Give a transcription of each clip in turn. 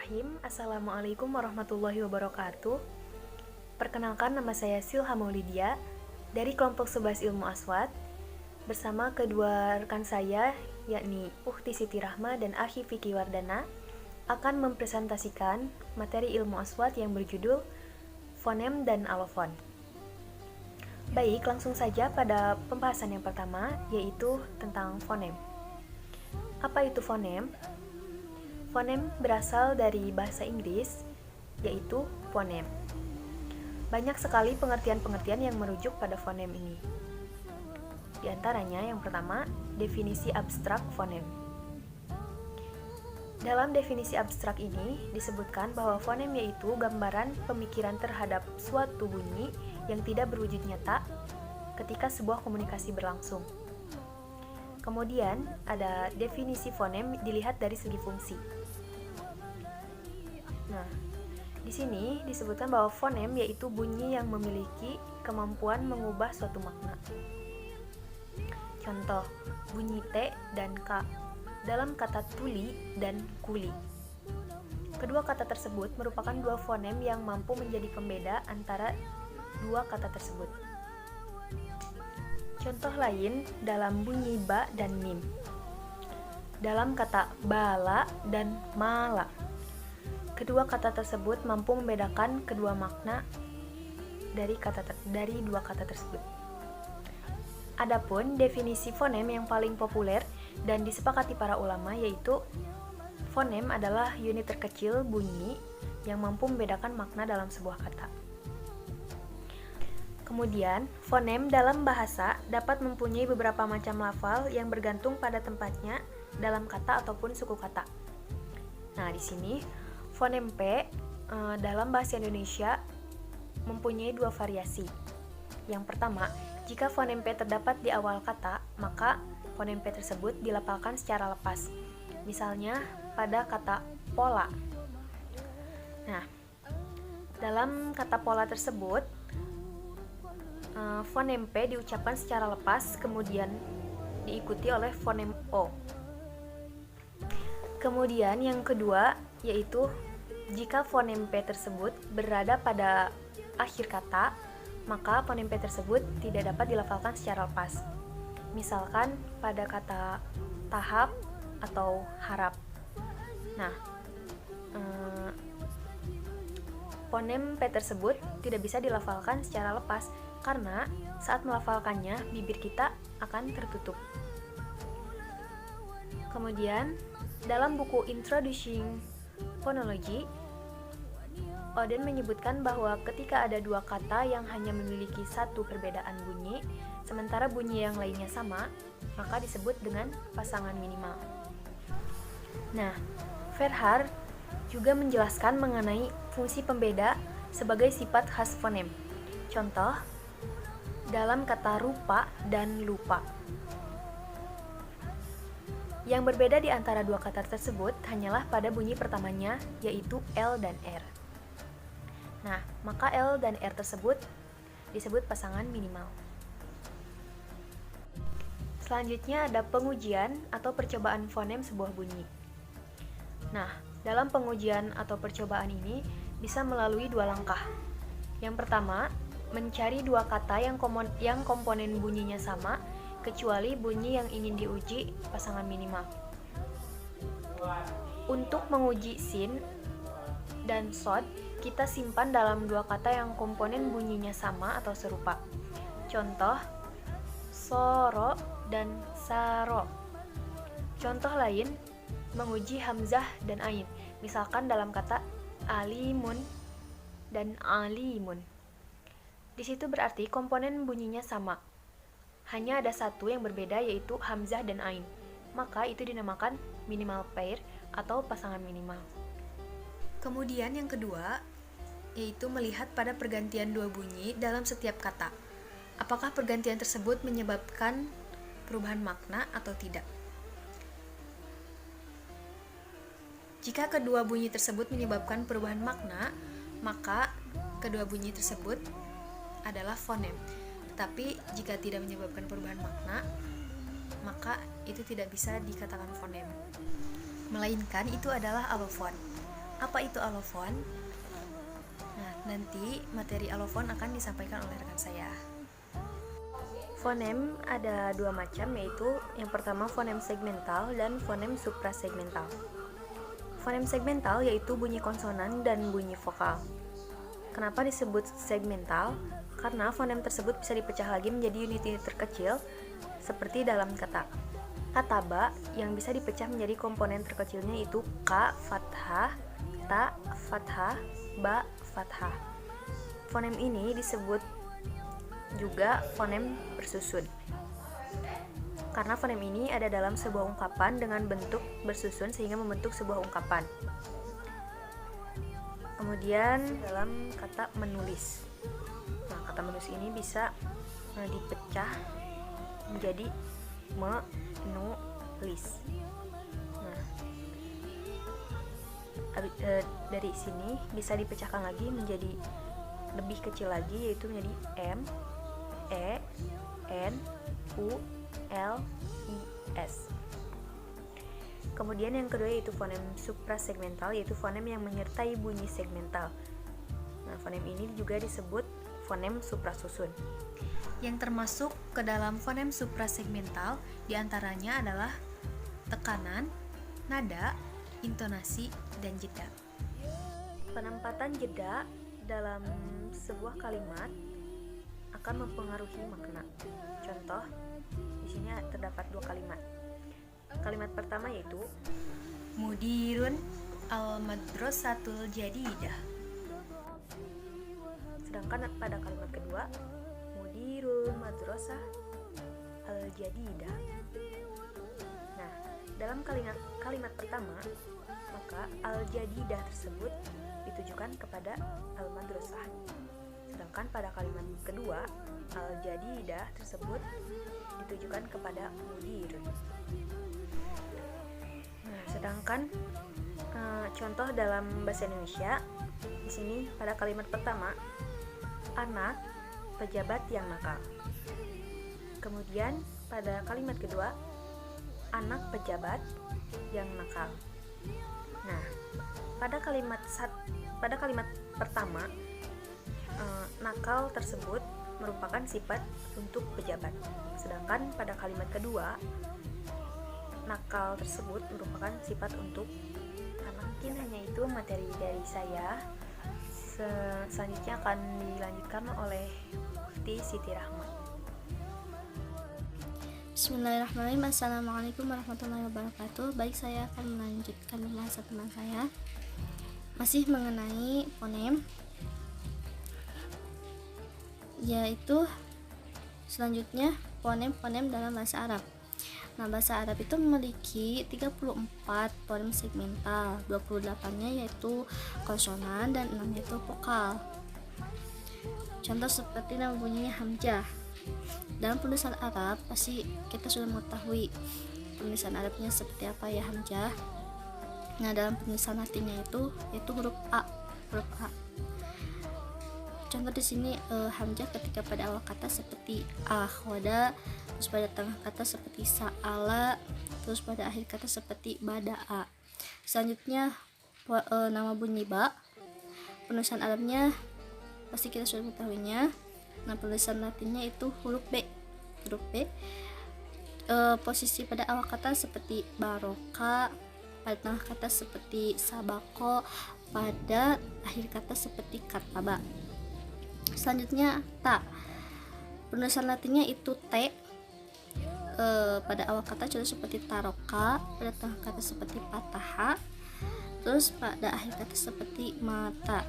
Bismillahirrahmanirrahim. Assalamualaikum warahmatullahi wabarakatuh. Perkenalkan, nama saya Silha Maulidia dari kelompok 11 Ilmu Aswad bersama kedua rekan saya, yakni Ukhti Siti Rahma dan Akhi Fikri Wardana, akan mempresentasikan materi ilmu aswad yang berjudul fonem dan alofon. Baik, langsung saja pada pembahasan yang pertama, yaitu tentang fonem. Apa itu fonem? Fonem berasal dari bahasa Inggris, yaitu fonem. Banyak sekali pengertian-pengertian yang merujuk pada fonem ini. Di antaranya, yang pertama, definisi abstrak fonem. Dalam definisi abstrak ini, disebutkan bahwa fonem yaitu gambaran pemikiran terhadap suatu bunyi yang tidak berwujud nyata ketika sebuah komunikasi berlangsung. Kemudian, ada definisi fonem dilihat dari segi fungsi. Nah, di sini disebutkan bahwa fonem yaitu bunyi yang memiliki kemampuan mengubah suatu makna. Contoh, bunyi T dan K dalam kata tuli dan kuli. Kedua kata tersebut merupakan dua fonem yang mampu menjadi pembeda antara dua kata tersebut. Contoh lain dalam bunyi ba dan mim. Dalam kata bala dan mala. Kedua kata tersebut mampu membedakan kedua makna dari dua kata tersebut. Adapun definisi fonem yang paling populer dan disepakati para ulama yaitu fonem adalah unit terkecil bunyi yang mampu membedakan makna dalam sebuah kata. Kemudian, fonem dalam bahasa dapat mempunyai beberapa macam lafal yang bergantung pada tempatnya dalam kata ataupun suku kata. Nah, di sini fonem P dalam bahasa Indonesia mempunyai dua variasi. Yang pertama, jika fonem P terdapat di awal kata, maka fonem P tersebut dilafalkan secara lepas. Misalnya pada kata pola. Nah, dalam kata pola tersebut, fonem P diucapkan secara lepas, kemudian diikuti oleh fonem O. Kemudian yang kedua yaitu jika fonem P tersebut berada pada akhir kata, maka fonem P tersebut tidak dapat dilafalkan secara lepas. Misalkan pada kata tahap atau harap. Nah, fonem P tersebut tidak bisa dilafalkan secara lepas karena saat melafalkannya bibir kita akan tertutup. Kemudian, dalam buku Introducing Phonology, Oden menyebutkan bahwa ketika ada dua kata yang hanya memiliki satu perbedaan bunyi, sementara bunyi yang lainnya sama, maka disebut dengan pasangan minimal. Nah, Verhaar juga menjelaskan mengenai fungsi pembeda sebagai sifat khas fonem. Contoh, dalam kata rupa dan lupa. Yang berbeda di antara dua kata tersebut hanyalah pada bunyi pertamanya, yaitu L dan R. Nah, maka L dan R tersebut disebut pasangan minimal. Selanjutnya ada pengujian atau percobaan fonem sebuah bunyi. Nah, dalam pengujian atau percobaan ini bisa melalui dua langkah. Yang pertama, mencari dua kata yang komponen bunyinya sama, kecuali bunyi yang ingin diuji pasangan minimal. Untuk menguji sin dan sod, kita simpan dalam dua kata yang komponen bunyinya sama atau serupa. Contoh, soro dan saro. Contoh lain, menguji hamzah dan ain. Misalkan dalam kata alimun dan alimun. Di situ berarti komponen bunyinya sama. Hanya ada satu yang berbeda yaitu hamzah dan ain. Maka itu dinamakan minimal pair atau pasangan minimal. Kemudian yang kedua yaitu melihat pada pergantian dua bunyi dalam setiap kata. Apakah pergantian tersebut menyebabkan perubahan makna atau tidak? Jika kedua bunyi tersebut menyebabkan perubahan makna, maka kedua bunyi tersebut adalah fonem. Tetapi jika tidak menyebabkan perubahan makna, maka itu tidak bisa dikatakan fonem. Melainkan itu adalah alofon. Apa itu alofon? Nah, nanti materi alofon akan disampaikan oleh rekan saya. Fonem ada dua macam, yaitu yang pertama fonem segmental dan fonem suprasegmental. Fonem segmental yaitu bunyi konsonan dan bunyi vokal. Kenapa disebut segmental? Karena fonem tersebut bisa dipecah lagi menjadi unit-unit terkecil seperti dalam kata. Kata ba yang bisa dipecah menjadi komponen terkecilnya itu ka fathah, ta fathah, ba fathah. Fonem ini disebut juga fonem bersusun. Karena fonem ini ada dalam sebuah ungkapan dengan bentuk bersusun sehingga membentuk sebuah ungkapan. Kemudian dalam kata menulis. Nah, kata menulis ini bisa dipecah menjadi menulis. Nah, dari sini bisa dipecahkan lagi menjadi lebih kecil lagi, yaitu menjadi M, E, N, U, L, I, S. Kemudian yang kedua yaitu fonem suprasegmental, yaitu fonem yang menyertai bunyi segmental. Nah, fonem ini juga disebut fonem suprasusun. Yang termasuk ke dalam fonem suprasegmental diantaranya adalah tekanan, nada, intonasi, dan jeda. Penempatan jeda dalam sebuah kalimat akan mempengaruhi makna. Contoh, di sini terdapat dua kalimat. Kalimat pertama yaitu Mudirun al-madrasatul jadidah. Sedangkan pada kalimat kedua Mudirul madrasah al-jadidah. Nah, dalam kalimat pertama, maka al-jadidah tersebut ditujukan kepada al-madrasah. Sedangkan pada kalimat kedua, al-jadidah tersebut ditujukan kepada mudir. Nah, sedangkan contoh dalam bahasa Indonesia, di sini pada kalimat pertama, anak pejabat yang nakal. Kemudian pada kalimat kedua, anak pejabat yang nakal. Nah, pada kalimat pertama, nakal tersebut merupakan sifat untuk pejabat. Sedangkan pada kalimat kedua, nakal tersebut merupakan sifat untuk anak. Mungkin hanya itu materi dari saya. Selanjutnya akan dilanjutkan oleh Mufti Siti Rahma. Bismillahirrahmanirrahim. Assalamualaikum warahmatullahi wabarakatuh. Baik, saya akan melanjutkan pembahasan tentang saya masih mengenai fonem, yaitu selanjutnya fonem-fonem dalam bahasa Arab. Nah, bahasa Arab itu memiliki 34 fonem segmental, 28-nya yaitu konsonan dan 6 yaitu vokal. Contoh seperti nama bunyinya hamzah. Dalam penulisan Arab pasti kita sudah mengetahui penulisan Arabnya seperti apa ya hamzah. Nah, dalam penulisan latinnya yaitu huruf A. Contoh di sini hamzah ketika pada awal kata seperti akhwada, terus pada tengah kata seperti sa'ala, terus pada akhir kata seperti bada'a. Selanjutnya nama bunyi ba. Penulisan Arabnya pasti kita sudah mengetahuinya. Nah, penulisan latinnya itu huruf B. Posisi pada awal kata seperti baroka, pada tengah kata seperti sabako, pada akhir kata seperti kataba. Selanjutnya ta. Penulisan latinnya itu T. Pada awal kata contoh seperti taroka, pada tengah kata seperti pataha, terus pada akhir kata seperti mata,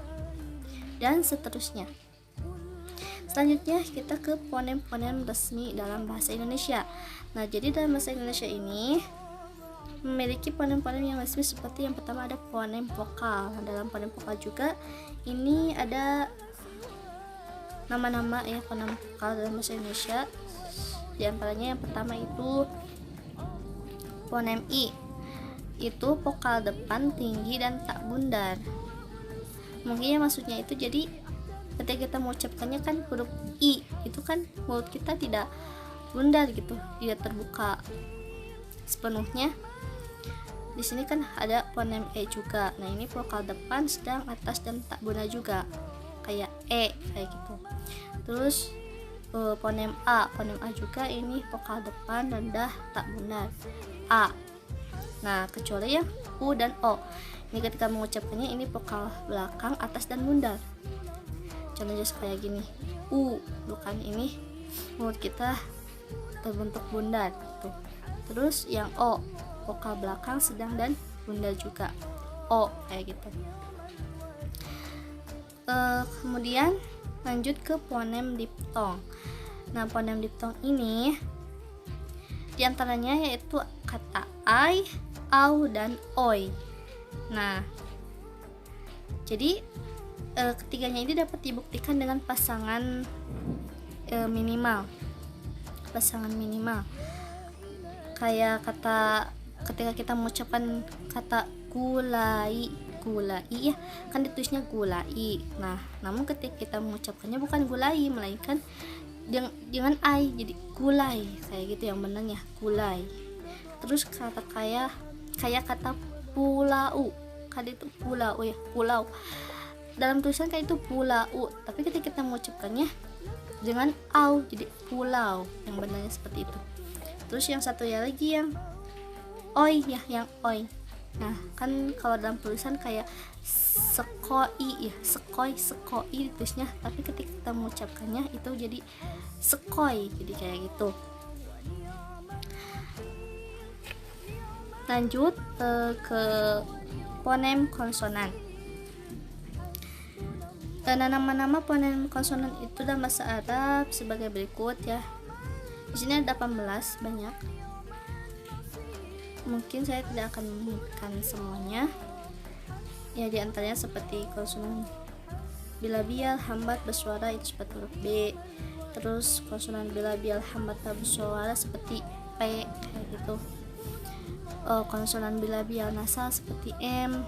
dan seterusnya. Selanjutnya kita ke fonem-fonem resmi dalam bahasa Indonesia. Nah, jadi dalam bahasa Indonesia ini memiliki fonem-fonem yang resmi seperti yang pertama ada fonem vokal. Nah, dalam fonem vokal juga ini ada nama-nama ya fonem vokal dalam bahasa Indonesia. Di antaranya yang pertama itu fonem I. Itu vokal depan tinggi dan tak bundar. Mungkin ya maksudnya itu jadi ketika kita mengucapkannya kan huruf I itu kan mulut kita tidak bundar gitu, tidak terbuka sepenuhnya. Di Di sini kan ada fonem e juga. Nah, ini vokal depan, sedang, atas, dan tak bunar juga. Kayak e, kayak gitu. Terus fonem a juga ini vokal depan, rendah, tak bunar. A. Nah, kecuali yang u dan o. Ini ketika mengucapkannya ini vokal belakang, atas, dan bundar. Contohnya kayak gini. U, bukan ini mulut kita terbentuk bundar gitu. Terus yang o, vokal belakang, sedang, dan bundar juga. O, kayak gitu. Kemudian lanjut ke fonem diftong. Nah, fonem diftong ini diantaranya yaitu kata ai, au, dan oi. Nah, jadi ketiganya ini dapat dibuktikan dengan pasangan minimal. Kayak kata ketika kita mengucapkan kata gulai ya, kan ditulisnya gulai. Nah, namun ketika kita mengucapkannya bukan gulai, melainkan dengan ai, jadi gulai, kayak gitu yang benarnya, gulai. Terus kata kayak kata pulau, kan itu pulau ya, pulau. Dalam tulisan kayak itu pulau, tapi ketika kita mengucapkannya dengan au, jadi pulau, yang benarnya seperti itu. Terus yang satunya lagi yang oi ya, yang oi. Nah, kan kalau dalam tulisan kayak sekoi ya, sekoi tulisnya, tapi ketika kita mengucapkannya itu jadi sekoi, jadi kayak gitu. Lanjut ke fonem konsonan. Nama-nama fonem konsonan itu dalam bahasa Arab sebagai berikut ya. Di sini ada 18, banyak. Mungkin saya tidak akan menyebutkan semuanya. Ya, diantaranya seperti konsonan bilabial hambat bersuara itu seperti huruf B. Terus konsonan bilabial hambat tak bersuara seperti P, kayak gitu. Konsonan bilabial nasal seperti M.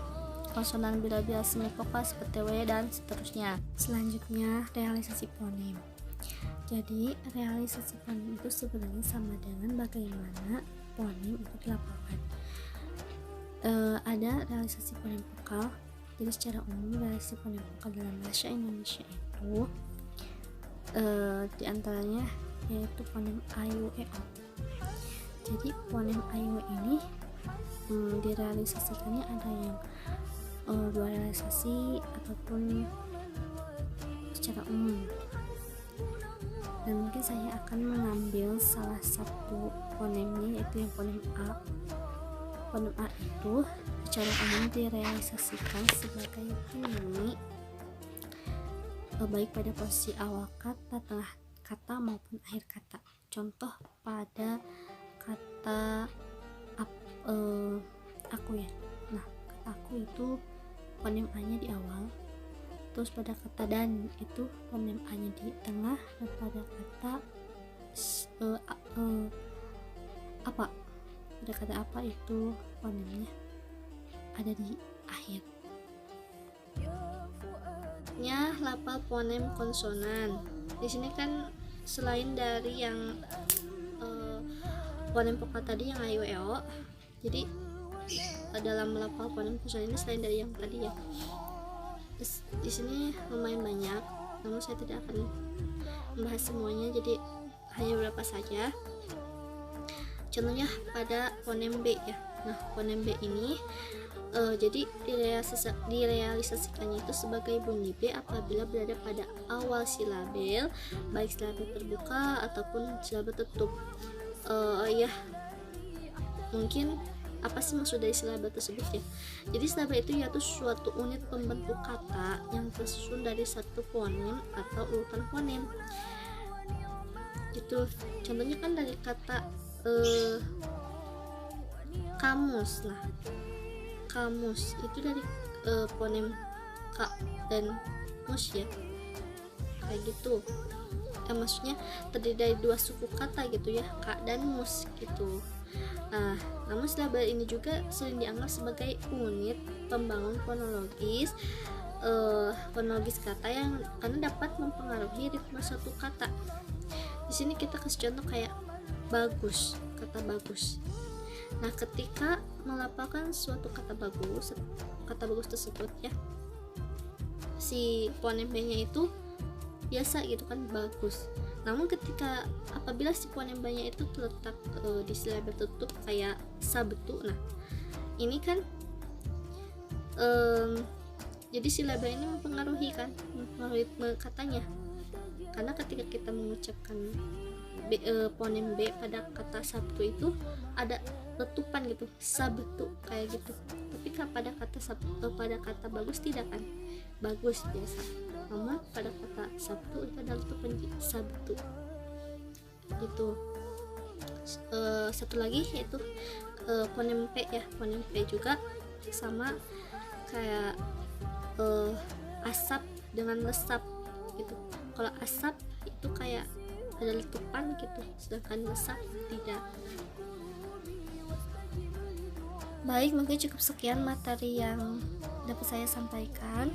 Konsonan bilabial semivokal seperti W, dan seterusnya. Selanjutnya, realisasi fonem. Jadi, realisasi fonem itu sebenarnya sama dengan bagaimana fonem itu dilafalkan. Ada realisasi fonem vokal. Jadi secara umum realisasi fonem vokal dalam bahasa Indonesia itu diantaranya yaitu fonem a, i, u, e, o. Jadi fonem a, i, u ini direalisasikannya ada yang dua realisasi ataupun secara umum. Dan mungkin saya akan mengambil salah satu fonemnya, yaitu yang fonem A. Fonem A itu secara umum direalisasikan sebagai bunyi baik pada posisi awal kata, tengah kata, maupun akhir kata. Contoh pada kata aku ya. Nah, kata aku itu fonem A-nya di awal. Terus pada kata dan itu fonem A-nya di tengah, dan pada kata apa, pada kata apa itu fonemnya ada di akhir. Ya, lafal fonem konsonan. Di sini kan selain dari yang fonem vokal tadi yang a, i, u, e, o, jadi dalam lafal fonem konsonan ini selain dari yang tadi ya, di sini lumayan banyak, namun saya tidak akan membahas semuanya, jadi hanya beberapa saja. Contohnya pada fonem B ya. Nah, fonem B ini jadi direalisasikannya itu sebagai bunyi B apabila berada pada awal silabel, baik silabel terbuka ataupun silabel tertutup. Ya, mungkin apa sih maksud dari silabel tersebut ya? Jadi silabel itu yaitu suatu unit pembentuk kata yang tersusun dari satu fonem atau urutan fonem. Itu contohnya kan dari kata kamus lah. Kamus itu dari fonem K dan mus ya, kayak gitu. Maksudnya terdiri dari dua suku kata gitu ya, K dan mus gitu. Namun silabel ini juga sering dianggap sebagai unit pembangun fonologis kata yang karena dapat mempengaruhi ritme suatu kata. Di sini kita kasih contoh kayak bagus, kata bagus. Nah, ketika melafalkan suatu kata bagus tersebut ya, si fonem B-nya itu biasa gitu kan, bagus. Namun apabila si fonem B-nya itu terletak di silaba tertutup kayak sabetu, nah ini kan jadi silaba ini mempengaruhi katanya, karena ketika kita mengucapkan fonem B pada kata sabtu itu ada letupan gitu, sabetu kayak gitu. Tapi pada kata bagus tidak kan, bagus biasa. Namun pada kata sabtu itu ada letupan sabetu itu. Satu lagi yaitu fonem P ya, fonem P juga sama kayak asap dengan lesap gitu. Kalau asap itu kayak ada letupan gitu, sedangkan lesap tidak. Baik, mungkin cukup sekian materi yang dapat saya sampaikan.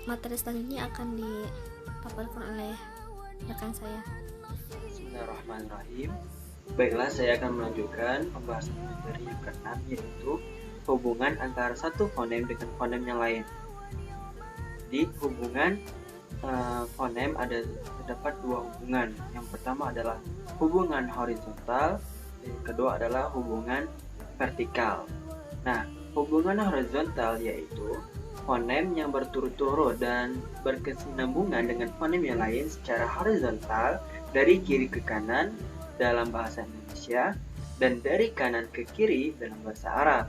Materi selanjutnya akan dipaparkan oleh rekan saya. Bismillahirrahmanirrahim. Baiklah, saya akan melanjutkan pembahasan materi yang ke-6, yaitu hubungan antara satu fonem dengan fonem yang lain. Di hubungan fonem terdapat dua hubungan. Yang pertama adalah hubungan horizontal, yang kedua adalah hubungan vertikal. Nah, hubungan horizontal yaitu fonem yang berturut-turut dan berkesinambungan dengan fonem yang lain secara horizontal dari kiri ke kanan dalam bahasa Indonesia dan dari kanan ke kiri dalam bahasa Arab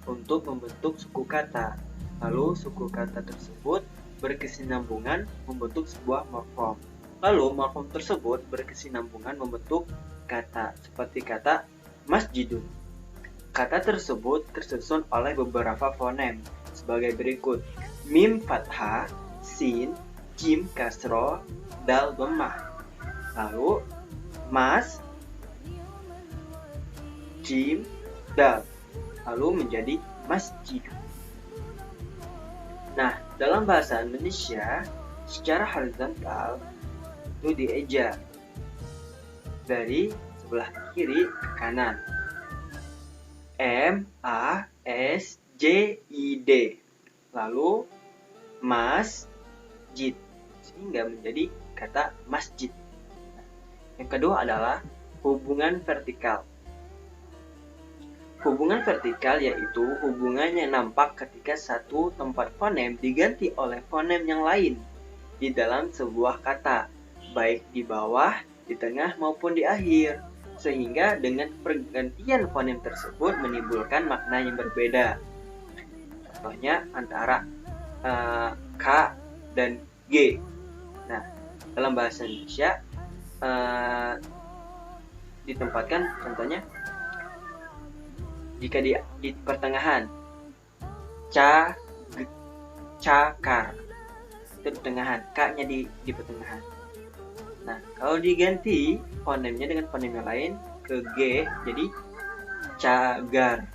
untuk membentuk suku kata. Lalu suku kata tersebut berkesinambungan membentuk sebuah morfem. Lalu morfem tersebut berkesinambungan membentuk kata, seperti kata masjidun. Kata tersebut tersusun oleh beberapa fonem sebagai berikut: mim fathah, sin, jim kasroh, dal dhammah. Lalu mas, jim, dal, lalu menjadi masjid. Nah, dalam bahasa Indonesia secara horizontal itu dieja dari sebelah kiri ke kanan. M A S J I D, lalu masjid, sehingga menjadi kata masjid. Yang kedua adalah hubungan vertikal. Hubungan vertikal yaitu hubungan yang nampak ketika satu tempat fonem diganti oleh fonem yang lain di dalam sebuah kata, baik di bawah, di tengah maupun di akhir, sehingga dengan pergantian fonem tersebut menimbulkan makna yang berbeda. Contohnya antara K dan G. Nah, dalam bahasa Indonesia ditempatkan contohnya jika di pertengahan cakar, itu di pertengahan, K-nya di pertengahan. Nah, kalau diganti fonemnya dengan fonem yang lain ke G, jadi cagar,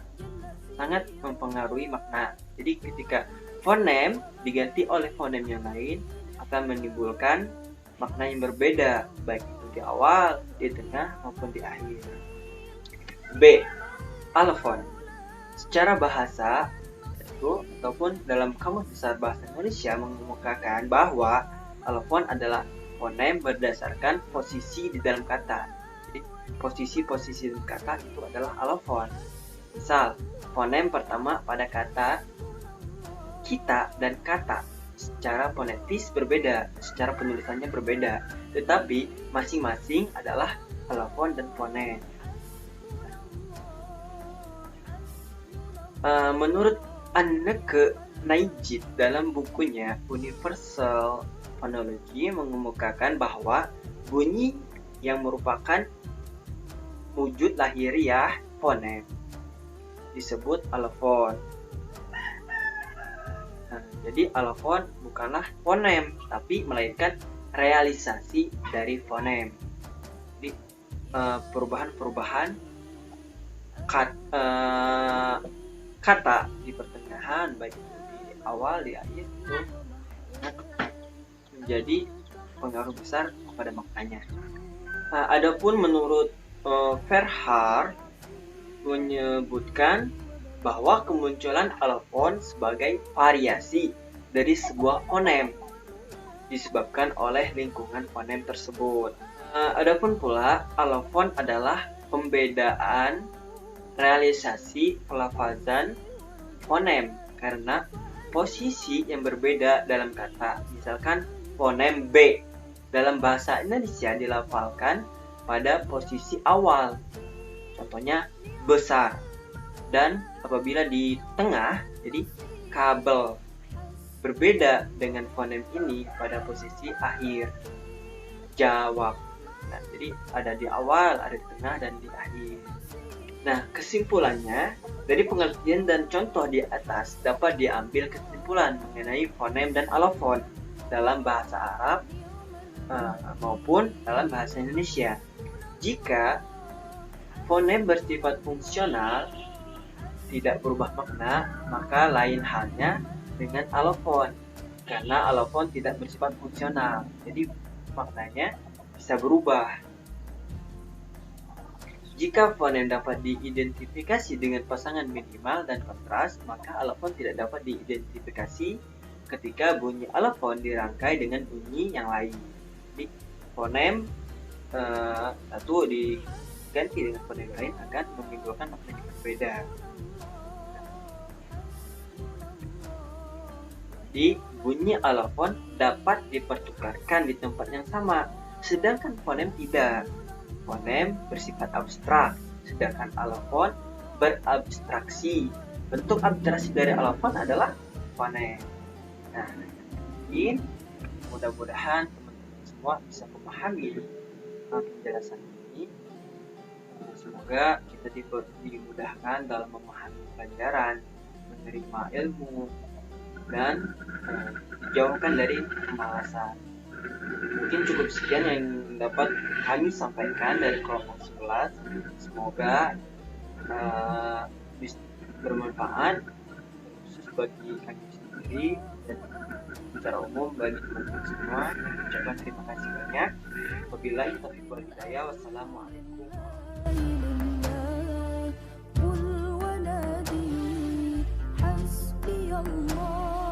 sangat mempengaruhi makna. Jadi ketika fonem diganti oleh fonem yang lain akan menimbulkan makna yang berbeda, baik itu di awal, di tengah maupun di akhir. B. Alofon. Secara bahasa itu ataupun dalam Kamus Besar Bahasa Indonesia mengemukakan bahwa alofon adalah fonem berdasarkan posisi di dalam kata. Jadi posisi-posisi dalam kata itu adalah alofon. Misal, fonem pertama pada kata kita dan kata secara fonetis berbeda, secara penulisannya berbeda, tetapi masing-masing adalah alofon dan fonem. Menurut Anneke Nijt dalam bukunya Universal Phonology mengemukakan bahwa bunyi yang merupakan wujud lahiriah fonem disebut alofon. Nah, jadi alofon bukanlah fonem, tapi melainkan realisasi dari fonem. Jadi perubahan-perubahan kata di pertengahan, baik itu di awal, di akhir, itu menjadi pengaruh besar kepada maknanya. Nah, adapun menurut Verhaar menyebutkan bahwa kemunculan alofon sebagai variasi dari sebuah fonem disebabkan oleh lingkungan fonem tersebut. Adapun pula alofon adalah pembedaan realisasi pelafazan fonem karena posisi yang berbeda dalam kata. Misalkan fonem B dalam bahasa Indonesia dilafalkan pada posisi awal, contohnya besar, dan apabila di tengah jadi kabel. Berbeda dengan fonem ini pada posisi akhir, jawab. Nah, jadi ada di awal, ada di tengah, dan di akhir. Nah, kesimpulannya, dari pengertian dan contoh di atas dapat diambil kesimpulan mengenai fonem dan alofon dalam bahasa Arab maupun dalam bahasa Indonesia. Jika fonem bersifat fungsional, tidak berubah makna, maka lain halnya dengan alofon, karena alofon tidak bersifat fungsional, jadi maknanya bisa berubah. Jika fonem dapat diidentifikasi dengan pasangan minimal dan kontras, maka alofon tidak dapat diidentifikasi ketika bunyi alofon dirangkai dengan bunyi yang lain. Jadi fonem satu diganti dengan fonem lain akan menimbulkan makna yang berbeda. Di bunyi alofon dapat dipertukarkan di tempat yang sama, sedangkan fonem tidak. Fonem bersifat abstrak, sedangkan alofon berabstraksi. Bentuk abstraksi dari alofon adalah fonem. Nah, mungkin mudah-mudahan teman-teman semua bisa memahami penjelasan ini. Semoga kita dimudahkan dalam memahami pelajaran, menerima ilmu, dan dijauhkan dari kemalasan. Mungkin cukup sekian yang dapat kami sampaikan dari kelompok 11. Semoga bermanfaat khusus bagi kami sendiri dan secara umum bagi teman-teman semua. Ucapkan terima kasih banyak. Wabillahi taufiq wal hidayah. Wassalamualaikum. قل ونادي حسبي الله